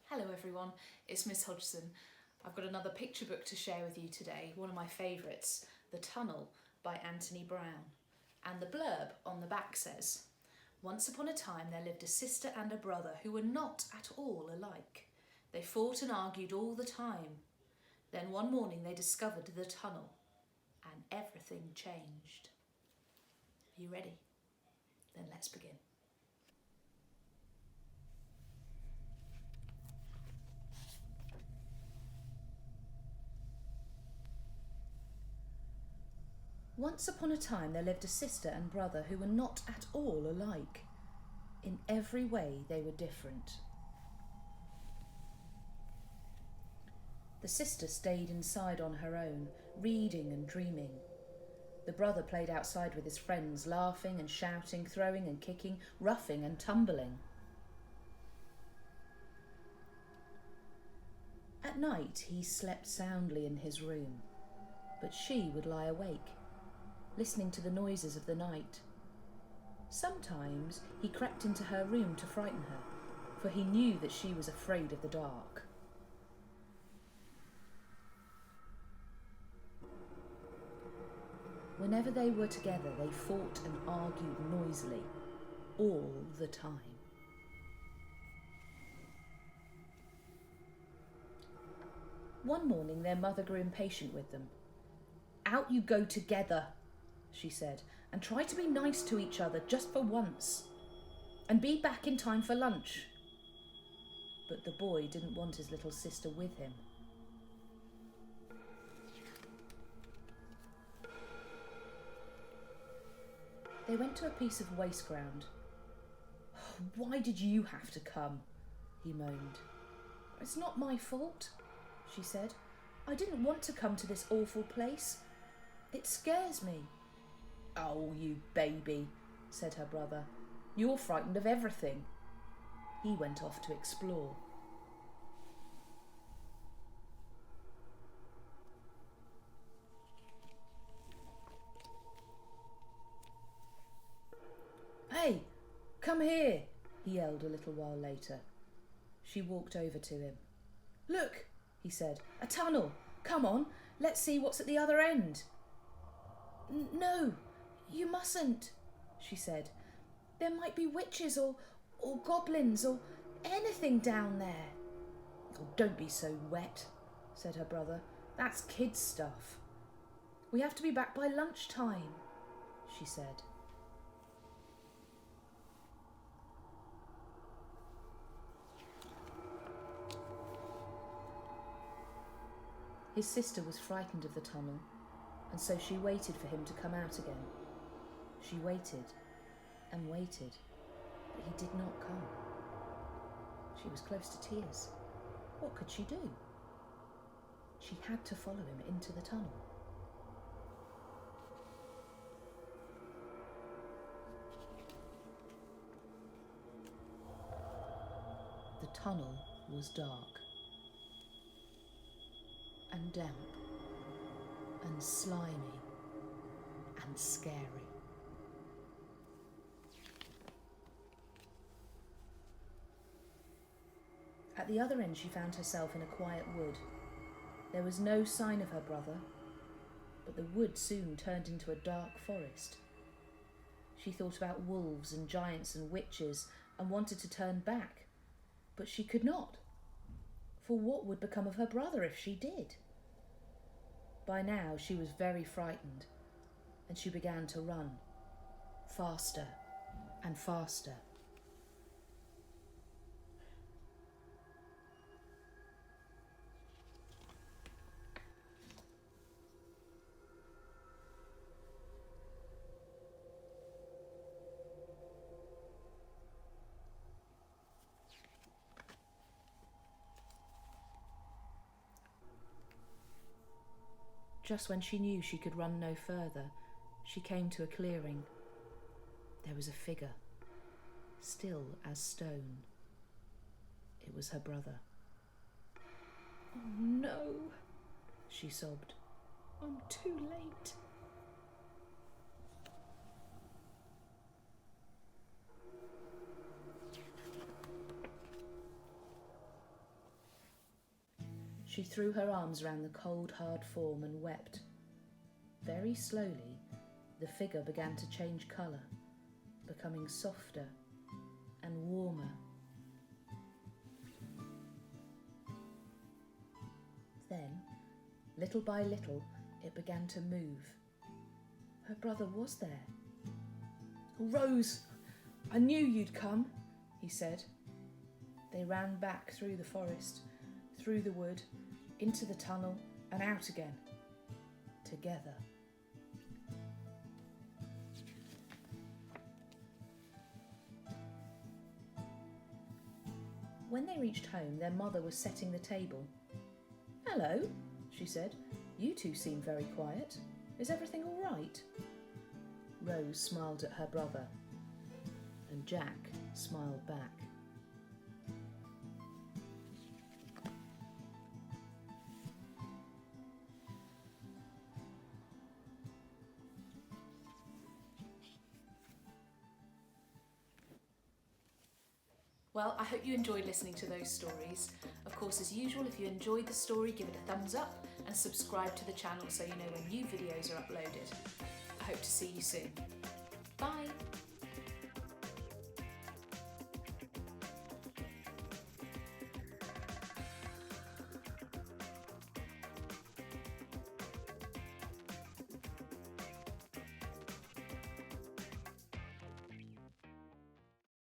Hello everyone, it's Miss Hodgson. I've got another picture book to share with you today, one of my favourites, The Tunnel by Anthony Browne. And the blurb on the back says, "Once upon a time there lived a sister and a brother who were not at all alike. They fought and argued all the time. Then one morning they discovered the tunnel and everything changed." Are you ready? Then let's begin. Once upon a time there lived a sister and brother who were not at all alike. In every way they were different. The sister stayed inside on her own, reading and dreaming. The brother played outside with his friends, laughing and shouting, throwing and kicking, roughing and tumbling. At night he slept soundly in his room, but she would lie awake, listening to the noises of the night. Sometimes he crept into her room to frighten her, for he knew that she was afraid of the dark. Whenever they were together, they fought and argued noisily, all the time. One morning their mother grew impatient with them. "Out you go together," she said, "and try to be nice to each other just for once. And be back in time for lunch." But the boy didn't want his little sister with him. They went to a piece of waste ground. "Why did you have to come?" he moaned. "It's not my fault," she said. "I didn't want to come to this awful place. It scares me." "Oh, you baby," said her brother. "You're frightened of everything." He went off to explore. "Hey, come here," he yelled a little while later. She walked over to him. "Look," he said, "a tunnel. Come on, let's see what's at the other end." "No, you mustn't," she said. "There might be witches or goblins or anything down there." "Oh, don't be so wet," said her brother. "That's kids' stuff." "We have to be back by lunchtime," she said. His sister was frightened of the tunnel, and so she waited for him to come out again. She waited and waited, but he did not come. She was close to tears. What could she do? She had to follow him into the tunnel. The tunnel was dark and damp and slimy and scary. At the other end she found herself in a quiet wood. There was no sign of her brother, but the wood soon turned into a dark forest. She thought about wolves and giants and witches and wanted to turn back, but she could not. For what would become of her brother if she did? By now she was very frightened, and she began to run, faster and faster. Just when she knew she could run no further, she came to a clearing. There was a figure, still as stone. It was her brother. "Oh no," she sobbed. "I'm too late." She threw her arms round the cold, hard form and wept. Very slowly, the figure began to change colour, becoming softer and warmer. Then, little by little, it began to move. Her brother was there. "Rose, I knew you'd come," he said. They ran back through the forest, through the wood, into the tunnel and out again, together. When they reached home, their mother was setting the table. "Hello," she said. "You two seem very quiet. Is everything all right?" Rose smiled at her brother, and Jack smiled back. Well, I hope you enjoyed listening to those stories. Of course, as usual, if you enjoyed the story, give it a thumbs up and subscribe to the channel so you know when new videos are uploaded. I hope to see you soon. Bye!